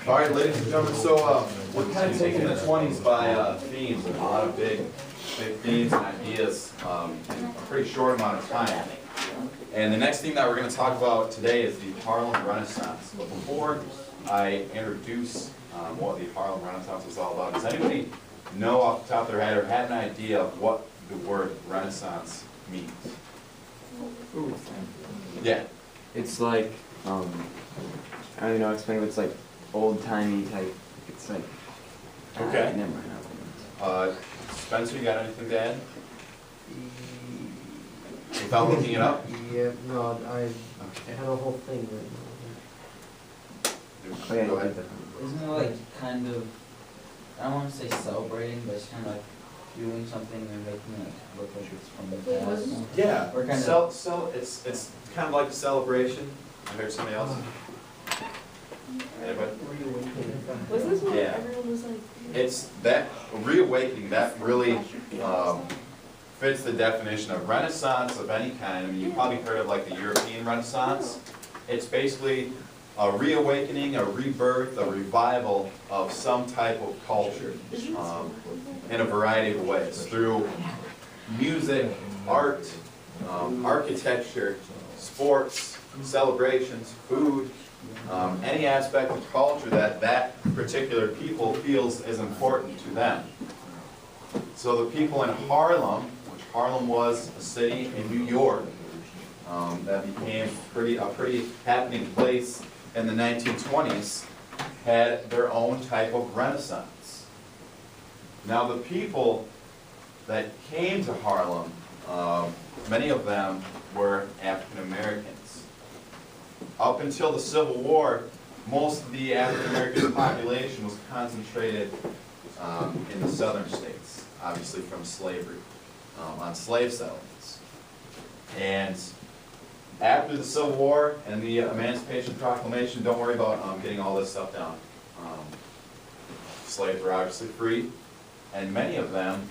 All right, ladies and gentlemen, so we're kind of taking the 20s by themes, a lot of big themes and ideas in a pretty short amount of time. And the next theme that we're going to talk about today is the Harlem Renaissance. But before I introduce what the Harlem Renaissance is all about, does anybody know off the top of their head or have an idea of what the word Renaissance means? Ooh. Yeah. It's like, I don't know how to explain it, it's like old-timey type, it's like, Okay. never mind. Spencer, you got anything to add? Without looking it up? Yeah, no, I had a whole thing right Oh, yeah, Go ahead. Isn't it like kind of, I don't want to say celebrating, but it's kind of like doing something and making it look like it's from the past? Yeah, Or kind of, it's kind of like a celebration. I heard somebody else. Anybody? Was this what Yeah. everyone was like? It's that reawakening that really fits the definition of Renaissance of any kind. I mean, you've probably heard of like the European Renaissance. It's basically a reawakening, a rebirth, a revival of some type of culture in a variety of ways through music, art, architecture, sports, celebrations, food, any aspect of culture that particular people feels is important to them. So the people in Harlem, which Harlem was a city in New York, that became a pretty happening place in the 1920s, had their own type of Renaissance. Now the people that came to Harlem, many of them were African Americans. Up until the Civil War, most of the African American population was concentrated in the southern states, obviously from slavery, on slave settlements. And after the Civil War and the Emancipation Proclamation, don't worry about getting all this stuff down. Slaves were obviously free, and many of them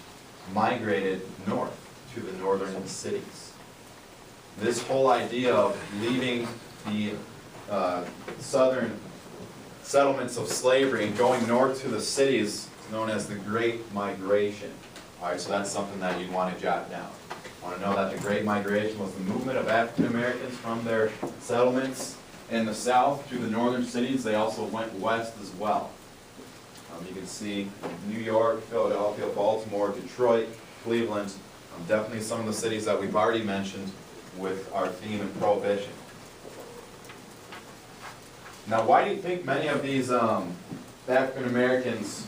migrated north to the northern cities. This whole idea of leaving the southern settlements of slavery and going north to the cities is known as the Great Migration. All right, so that's something that you'd want to jot down. Want to know that the Great Migration was the movement of African Americans from their settlements in the south to the northern cities. They also went west as well. You can see New York, Philadelphia, Baltimore, Detroit, Cleveland, definitely some of the cities that we've already mentioned with our theme in Prohibition. Now, why do you think many of these African Americans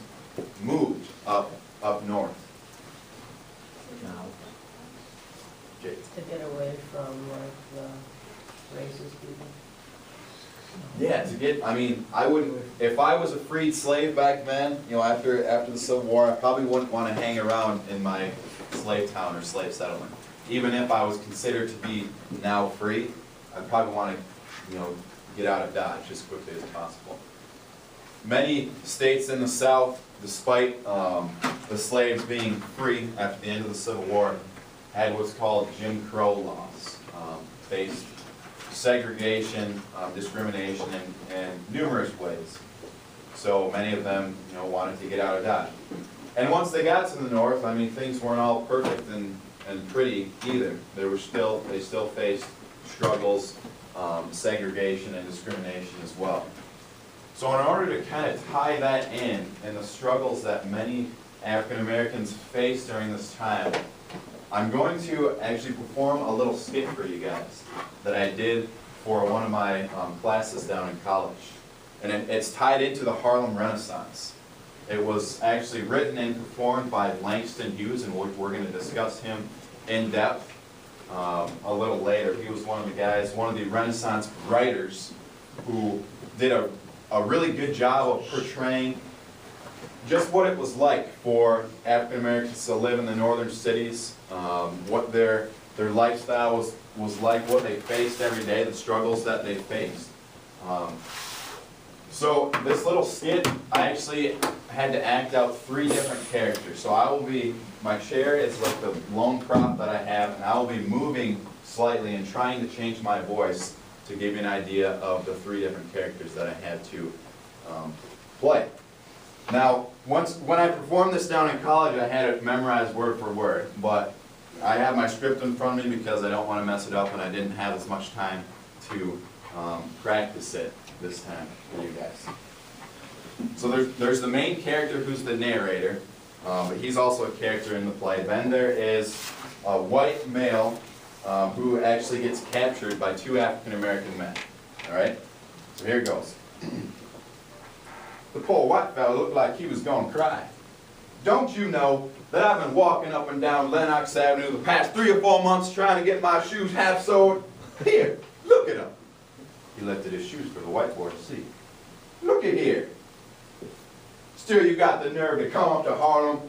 moved up north? To get away from like the racist people. Yeah, I mean, I wouldn't, if I was a freed slave back then, you know, after the Civil War, I probably wouldn't want to hang around in my slave town or slave settlement. Even if I was considered to be now free, I'd probably want to, you know, get out of Dodge as quickly as possible. Many states in the South, despite the slaves being free after the end of the Civil War, had what's called Jim Crow laws, faced segregation, discrimination in numerous ways. So many of them, you know, wanted to get out of Dodge. And once they got to the north, I mean, things weren't all perfect and pretty either. They still faced struggles, segregation and discrimination as well. So in order to kind of tie that in and the struggles that many African Americans faced during this time, I'm going to actually perform a little skit for you guys that I did for one of my classes down in college. And it's tied into the Harlem Renaissance. It was actually written and performed by Langston Hughes, and we're going to discuss him in depth a little later. He was one of the guys, one of the Renaissance writers who did a really good job of portraying just what it was like for African Americans to live in the northern cities, what their lifestyle was like, what they faced every day, the struggles that they faced. So this little skit, I actually had to act out 3 different characters. So my chair is like the lone prop that I have, and I will be moving slightly and trying to change my voice to give you an idea of the 3 different characters that I had to play. Now, when I performed this down in college, I had it memorized word for word, but I have my script in front of me because I don't want to mess it up, and I didn't have as much time to practice it this time for you guys. So there's the main character who's the narrator, but he's also a character in the play. Then there is a white male who actually gets captured by two African American men. All right? So here it goes. The poor white fellow looked like he was going to cry. Don't you know that I've been walking up and down Lenox Avenue the past 3 or 4 months trying to get my shoes half-soled? Here, look at them. He lifted his shoes for the white boy to see. Look at here. Still you got the nerve to come up to Harlem,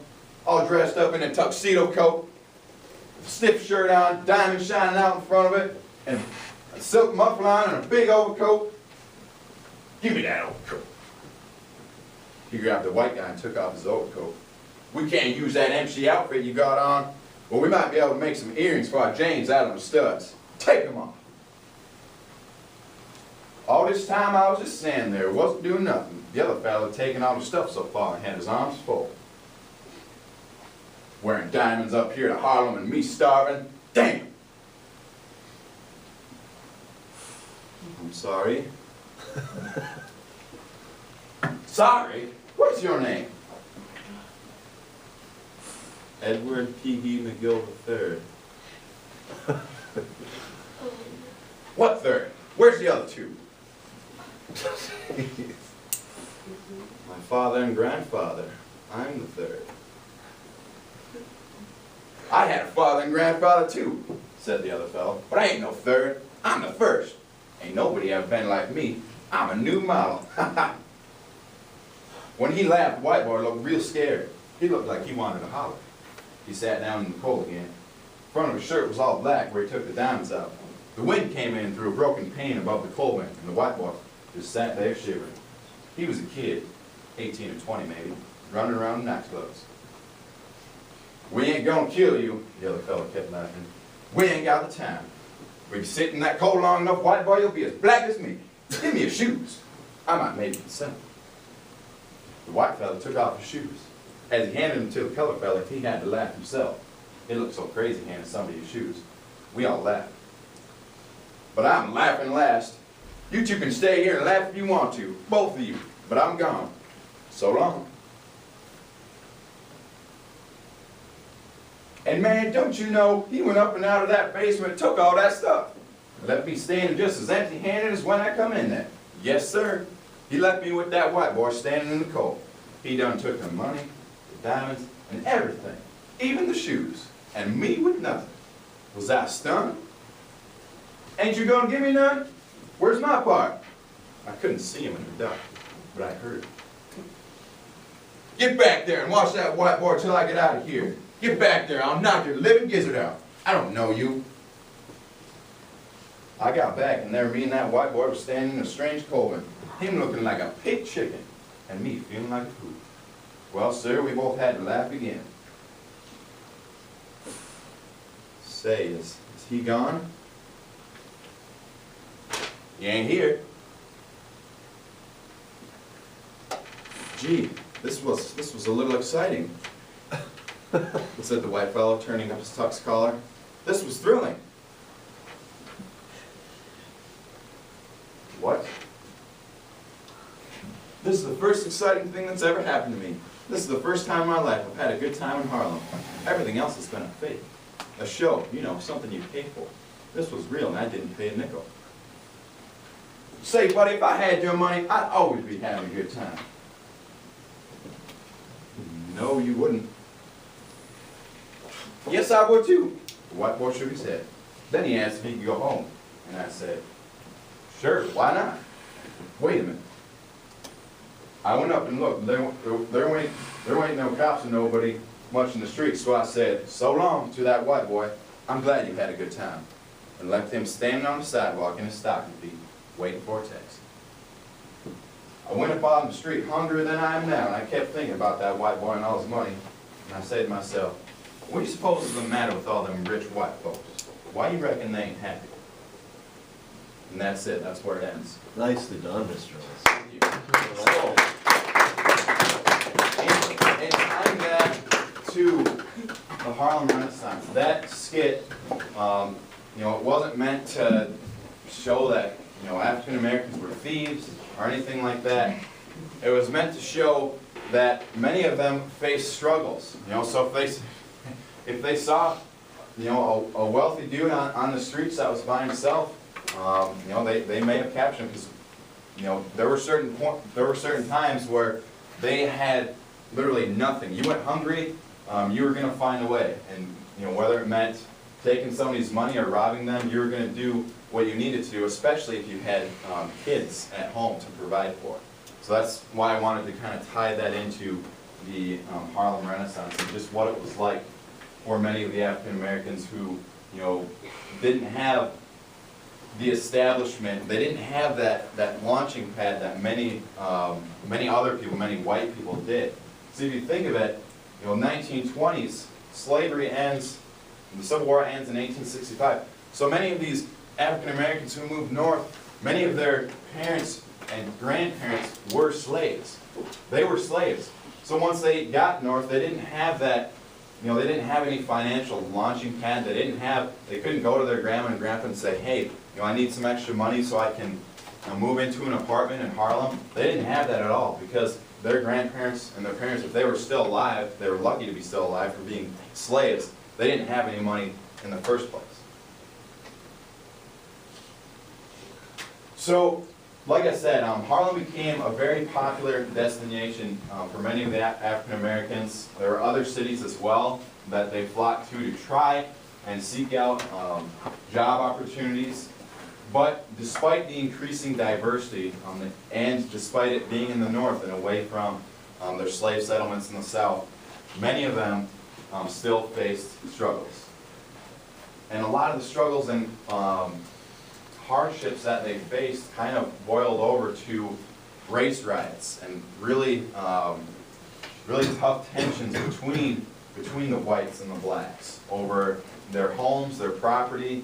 all dressed up in a tuxedo coat, a stiff shirt on, diamonds shining out in front of it, and a silk muffler on and a big overcoat. Give me that overcoat. He grabbed the white guy and took off his overcoat. We can't use that empty outfit you got on, but we might be able to make some earrings for our Janes out of the studs. Take them off. All this time I was just standing there, wasn't doing nothing. The other fellow had taken all the stuff so far and had his arms full. Wearing diamonds up here to Harlem and me starving. Damn! I'm sorry. Sorry? What's your name? Edward P.E. McGill III. What third? Where's the other two? My father and grandfather. I'm the third. I had a father and grandfather too, said the other fellow, but I ain't no third. I'm the first. Ain't nobody ever been like me. I'm a new model. When he laughed, the white boy looked real scared. He looked like he wanted to holler. He sat down in the coal again. The front of his shirt was all black where he took the diamonds out. The wind came in through a broken pane above the coal bin, and the white boy just sat there shivering. He was a kid, 18 or 20 maybe, running around in nightclubs. We ain't gonna kill you, the other fellow kept laughing. We ain't got the time. If you sit in that coal long enough, white boy, you'll be as black as me. Give me your shoes. I might make you consent. The white fellow took off his shoes. As he handed them to the colored fellow, he had to laugh himself. It looked so crazy handing somebody his shoes. We all laughed. But I'm laughing last. You two can stay here and laugh if you want to, both of you, but I'm gone. So long. And man, don't you know, he went up and out of that basement and took all that stuff. Left me standing just as empty-handed as when I come in there. Yes, sir. He left me with that white boy standing in the cold. He done took the money, the diamonds, and everything, even the shoes, and me with nothing. Was I stunned? Ain't you gonna give me none? Where's my part? I couldn't see him in the dark, but I heard him. Get back there and watch that white boy till I get out of here. Get back there, I'll knock your living gizzard out. I don't know you. I got back and there me and that white boy were standing in a strange coal bin. Him looking like a pig chicken, and me feeling like a fool. Well, sir, we both had to laugh again. Say, is he gone? He ain't here. Gee, this was a little exciting, said the white fellow, turning up his tux collar. This was thrilling. What? This is the first exciting thing that's ever happened to me. This is the first time in my life I've had a good time in Harlem. Everything else has been a fake. A show, you know, something you pay for. This was real and I didn't pay a nickel. Say, buddy, if I had your money, I'd always be having a good time. No, you wouldn't. Yes, I would too. The white boy shook his head. Then he asked if he could go home. And I said, sure, why not? Wait a minute. I went up and looked. There ain't no cops and nobody much in the street, so I said, so long to that white boy. I'm glad you had a good time. And left him standing on the sidewalk in his stocking feet, waiting for a taxi. I went up on the street hungrier than I am now, and I kept thinking about that white boy and all his money. And I said to myself, what do you suppose is the matter with all them rich white folks? Why you reckon they ain't happy? and that's it, that's where it ends. Nicely done, Mr. Ellis. Thank you. So, and tying that to the Harlem Renaissance, that skit, you know, it wasn't meant to show that, you know, African Americans were thieves or anything like that. It was meant to show that many of them faced struggles. You know, so if they saw, you know, a wealthy dude on the streets that was by himself, you know, they may have captured him because, you know, there were certain times where they had literally nothing. You went hungry, you were going to find a way, and you know, whether it meant taking somebody's money or robbing them, you were going to do what you needed to do, especially if you had kids at home to provide for. So that's why I wanted to kind of tie that into the Harlem Renaissance and just what it was like for many of the African Americans who, you know, didn't have the establishment, they didn't have that launching pad that many other people, many white people did. So if you think of it, you know, 1920s, slavery ends, the Civil War ends in 1865. So many of these African Americans who moved north, many of their parents and grandparents were slaves. They were slaves. So once they got north, they didn't have that, you know, they didn't have any financial launching pad. They couldn't go to their grandma and grandpa and say, hey, you know, I need some extra money so I can move into an apartment in Harlem. They didn't have that at all because their grandparents and their parents, if they were still alive, they were lucky to be still alive for being slaves. They didn't have any money in the first place. So, like I said, Harlem became a very popular destination for many of the African Americans. There were other cities as well that they flocked to try and seek out job opportunities. But despite the increasing diversity and despite it being in the north and away from their slave settlements in the south, many of them still faced struggles. And a lot of the struggles and hardships that they faced kind of boiled over to race riots and really tough tensions between the whites and the blacks over their homes, their property,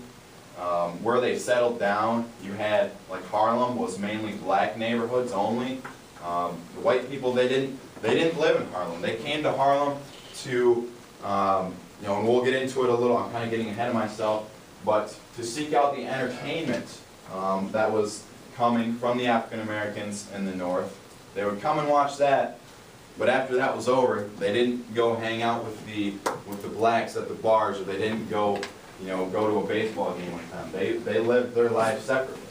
where they settled down. You had, like, Harlem was mainly black neighborhoods only. The white people, they didn't live in Harlem. They came to Harlem to, you know, and we'll get into it a little, I'm kind of getting ahead of myself, but to seek out the entertainment that was coming from the African Americans in the north. They would come and watch that, but after that was over, they didn't go hang out with the blacks at the bars, or they didn't go, you know, go to a baseball game with them. They lived their lives separately.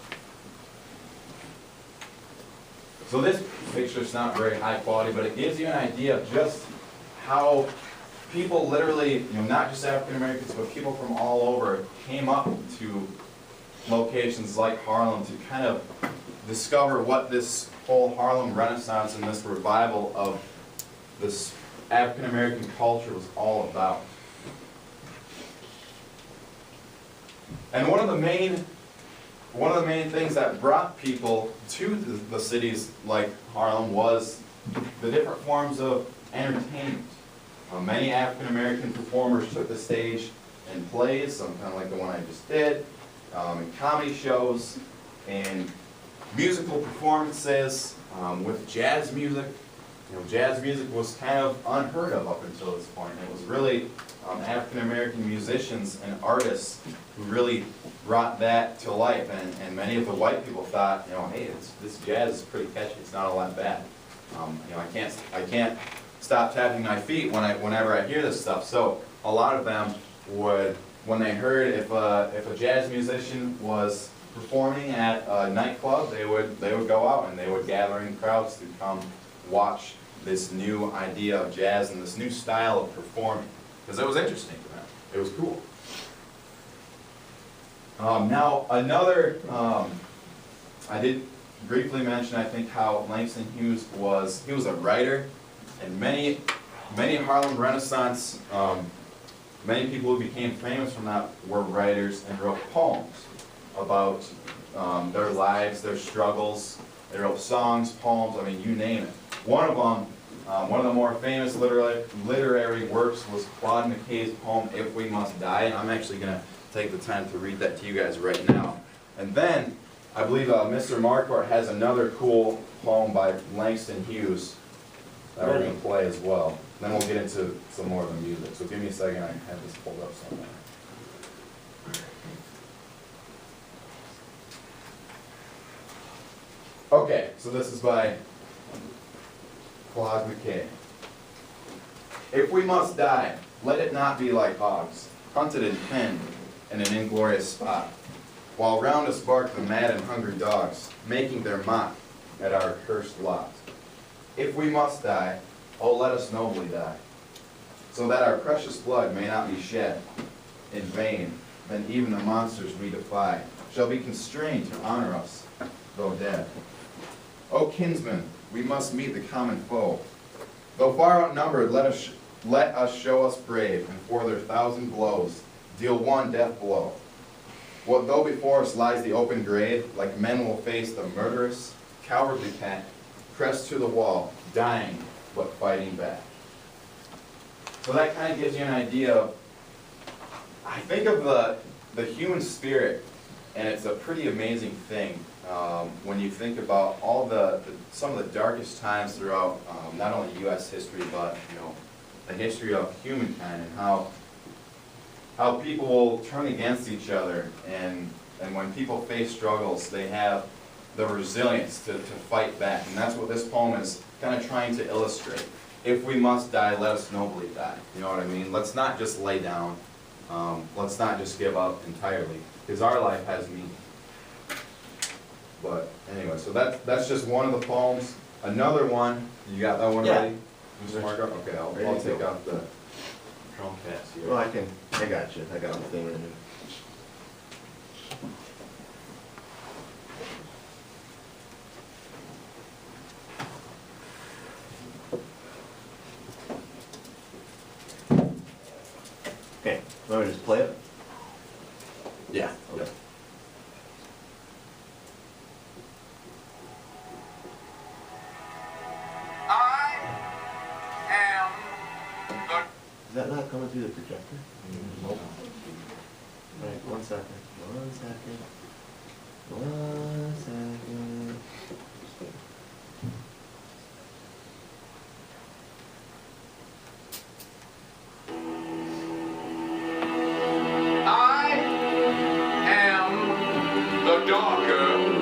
So this picture's not very high quality, but it gives you an idea of just how people literally, you know, not just African Americans, but people from all over came up to locations like Harlem to kind of discover what this whole Harlem Renaissance and this revival of this African American culture was all about. And one of the main things that brought people to the cities like Harlem was the different forms of entertainment. Many African American performers took the stage in plays, some kind of like the one I just did, in comedy shows, and musical performances with jazz music. You know, jazz music was kind of unheard of up until this point. It was really African American musicians and artists who really brought that to life, and many of the white people thought, you know, hey, this jazz is pretty catchy. It's not all that bad. You know, I can't stop tapping my feet whenever I hear this stuff. So a lot of them would, when they heard if a jazz musician was performing at a nightclub, they would go out and they would gather in crowds to come watch this new idea of jazz and this new style of performing, because it was interesting to them. It was cool. Now another, I did briefly mention, I think, how Langston Hughes was a writer, and many Harlem Renaissance, many people who became famous from that were writers and wrote poems about their lives, their struggles. They wrote songs, poems, I mean, you name it. One of the more famous literary works was Claude McKay's poem, "If We Must Die," and I'm actually going to take the time to read that to you guys right now. And then, I believe Mr. Marquardt has another cool poem by Langston Hughes that we're going to play as well. Then we'll get into some more of the music. So give me a second, I have this pulled up somewhere. Okay, so this is by Claude McKay. If we must die, let it not be like hogs, hunted and penned in an inglorious spot, while round us bark the mad and hungry dogs, making their mock at our cursed lot. If we must die, oh, let us nobly die, so that our precious blood may not be shed in vain, then even the monsters we defy shall be constrained to honor us, though dead. O kinsmen, we must meet the common foe. Though far outnumbered, let us show us brave, and for their 1,000 blows, deal one death blow. What though before us lies the open grave, like men will face the murderous, cowardly pack, pressed to the wall, dying, but fighting back. So that kind of gives you an idea of, I think of the human spirit, and it's a pretty amazing thing. When you think about all some of the darkest times throughout not only U.S. history, but the history of humankind, and how people will turn against each other, and when people face struggles, they have the resilience to fight back, and that's what this poem is kind of trying to illustrate. If we must die, let us nobly die. You know what I mean? Let's not just lay down. Let's not just give up entirely, because our life has meaning. But anyway, so that's just one of the poems. Another one, you got that one Yeah. ready? Mr. Marco? Okay, I'll take out the drum pass here. Well, I got you. I got the thing right here. Okay, want me to just play it? Yeah. Okay. Is that not coming through the projector? Nope. Alright, 1 second. 1 second. 1 second. I am the darker